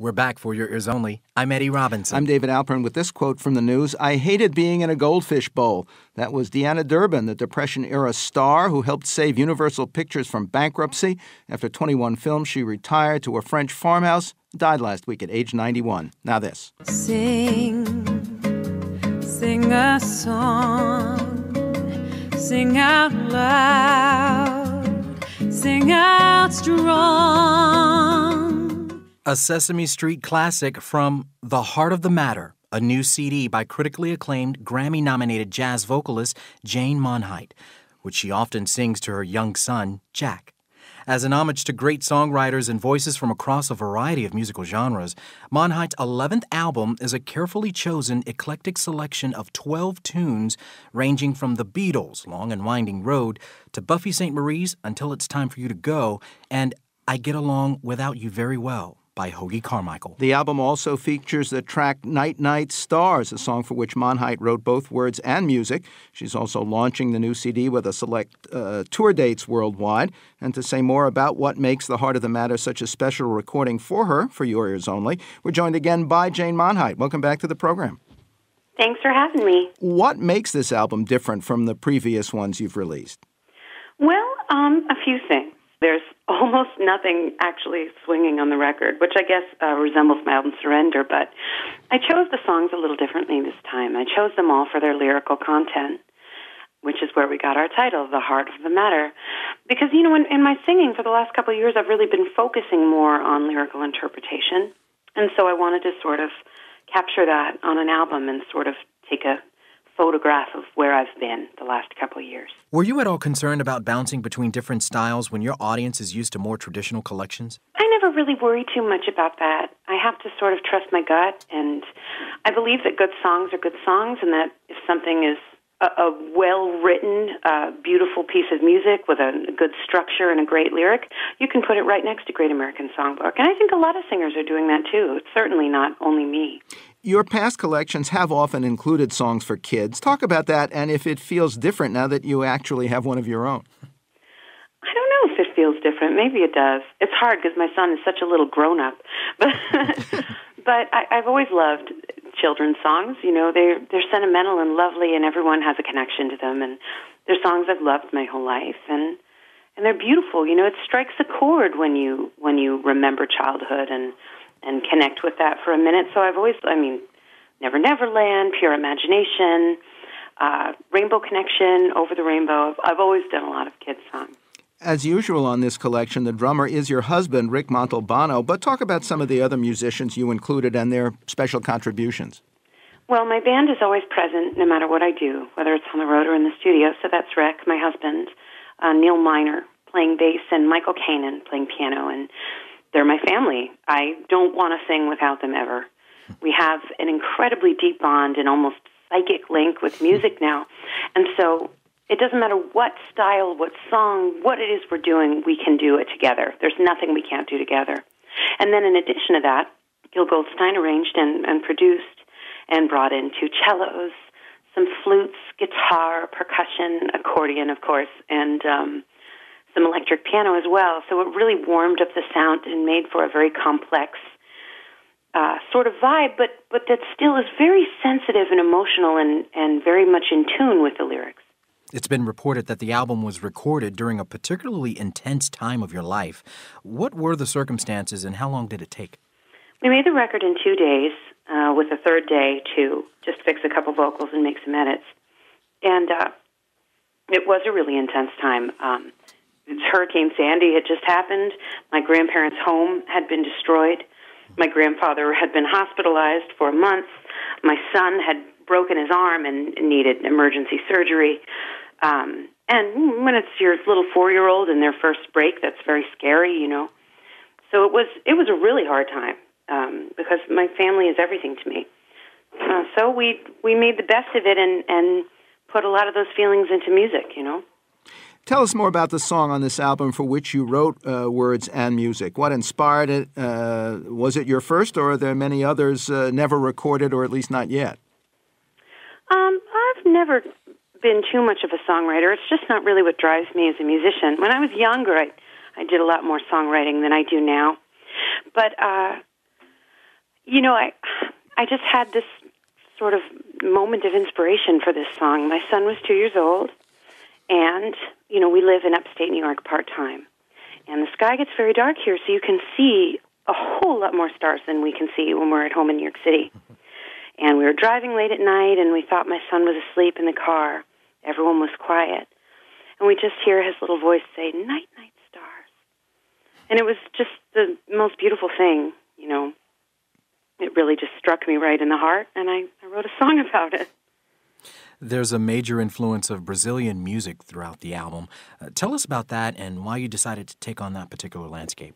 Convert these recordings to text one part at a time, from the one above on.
We're back for your ears only. I'm Eddie Robinson. I'm David Alpern with this quote from the news. "I hated being in a goldfish bowl." That was Deanna Durbin, the Depression-era star who helped save Universal Pictures from bankruptcy. After 21 films, she retired to a French farmhouse, died last week at age 91. Now this. Sing a song, sing out loud, sing out strong. A Sesame Street classic from The Heart of the Matter, a new CD by critically acclaimed Grammy-nominated jazz vocalist Jane Monheit, which she often sings to her young son, Jack. As an homage to great songwriters and voices from across a variety of musical genres, Monheit's 11th album is a carefully chosen, eclectic selection of 12 tunes ranging from The Beatles' Long and Winding Road to Buffy St. Marie's Until It's Time for You to Go and I Get Along Without You Very Well by Hoagy Carmichael. The album also features the track Night Night Stars, a song for which Monheit wrote both words and music. She's also launching the new CD with a select tour dates worldwide. And to say more about what makes The Heart of the Matter such a special recording for her, for your ears only, we're joined again by Jane Monheit. Welcome back to the program. Thanks for having me. What makes this album different from the previous ones you've released? Well, a few things. There's almost nothing actually swinging on the record, which I guess resembles my album Surrender, but I chose the songs a little differently this time. I chose them all for their lyrical content, which is where we got our title, The Heart of the Matter. Because, you know, in my singing for the last couple of years, I've really been focusing more on lyrical interpretation, and so I wanted to sort of capture that on an album and sort of take a photograph of where I've been the last couple of years. Were you at all concerned about bouncing between different styles when your audience is used to more traditional collections? I never really worry too much about that. I have to sort of trust my gut, and I believe that good songs are good songs, and that if something is a well-written, beautiful piece of music with a good structure and a great lyric, you can put it right next to Great American Songbook. And I think a lot of singers are doing that, too. It's certainly not only me. Your past collections have often included songs for kids. Talk about that and if it feels different now that you actually have one of your own. I don't know if it feels different. Maybe it does. It's hard because my son is such a little grown-up. But I've always loved children's songs. You know, they're sentimental and lovely, and everyone has a connection to them. And they're songs I've loved my whole life, and they're beautiful. You know, it strikes a chord when you remember childhood and connect with that for a minute. So I've always, Never Neverland, Pure Imagination, Rainbow Connection, Over the Rainbow. I've always done a lot of kids' songs. As usual on this collection, the drummer is your husband, Rick Montalbano, but talk about some of the other musicians you included and their special contributions. Well, my band is always present no matter what I do, whether it's on the road or in the studio. So that's Rick, my husband, Neil Miner playing bass, and Michael Kanan playing piano, and they're my family. I don't want to sing without them ever. We have an incredibly deep bond and almost psychic link with music now, and so it doesn't matter what style, what song, what it is we're doing, we can do it together. There's nothing we can't do together. And then in addition to that, Gil Goldstein arranged and produced and brought in 2 cellos, some flutes, guitar, percussion, accordion, of course, and some electric piano as well. So it really warmed up the sound and made for a very complex sort of vibe, but that still is very sensitive and emotional and very much in tune with the lyrics. It's been reported that the album was recorded during a particularly intense time of your life. What were the circumstances and how long did it take? We made the record in 2 days, with a third day to just fix a couple vocals and make some edits. And it was a really intense time. Hurricane Sandy had just happened. My grandparents' home had been destroyed. My grandfather had been hospitalized for a month. My son had broken his arm and needed emergency surgery. And when it's your little 4-year-old in their first break, that's very scary, you know. So it was a really hard time because my family is everything to me. So we made the best of it and put a lot of those feelings into music, you know. Tell us more about the song on this album for which you wrote words and music. What inspired it? Was it your first, or are there many others never recorded, or at least not yet? I've never been too much of a songwriter. It's just not really what drives me as a musician. When I was younger, I did a lot more songwriting than I do now. But You know, I just had this sort of moment of inspiration for this song. My son was 2 years old, and, you know, we live in upstate New York part-time. And the sky gets very dark here, so you can see a whole lot more stars than we can see when we're at home in New York City. And we were driving late at night, and we thought my son was asleep in the car. Everyone was quiet. And we just hear his little voice say, "Night, night, stars." And it was just the most beautiful thing, you know. It really just struck me right in the heart, and I wrote a song about it. There's a major influence of Brazilian music throughout the album. Tell us about that and why you decided to take on that particular landscape.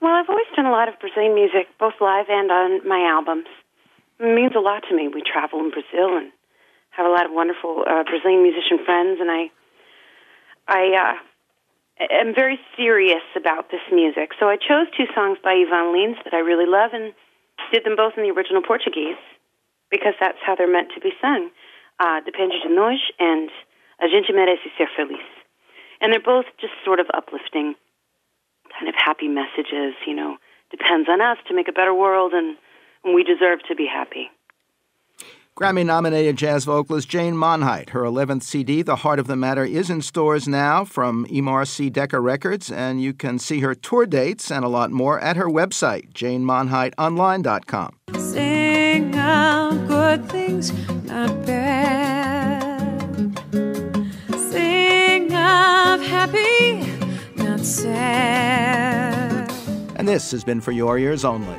Well, I've always done a lot of Brazilian music, both live and on my albums. It means a lot to me. We travel in Brazil and have a lot of wonderful Brazilian musician friends, and I am very serious about this music. So I chose two songs by Ivan Lins that I really love and did them both in the original Portuguese because that's how they're meant to be sung. Depende de nós and A gente merece ser feliz. And they're both just sort of uplifting, kind of happy messages, you know. Depends on us to make a better world, and we deserve to be happy. Grammy-nominated jazz vocalist Jane Monheit. Her 11th CD, The Heart of the Matter, is in stores now from Emarcy Decca Records, and you can see her tour dates and a lot more at her website, janemonheitonline.com. Sing of good things, not bad. Sing of happy, not sad. And this has been For Your Ears Only.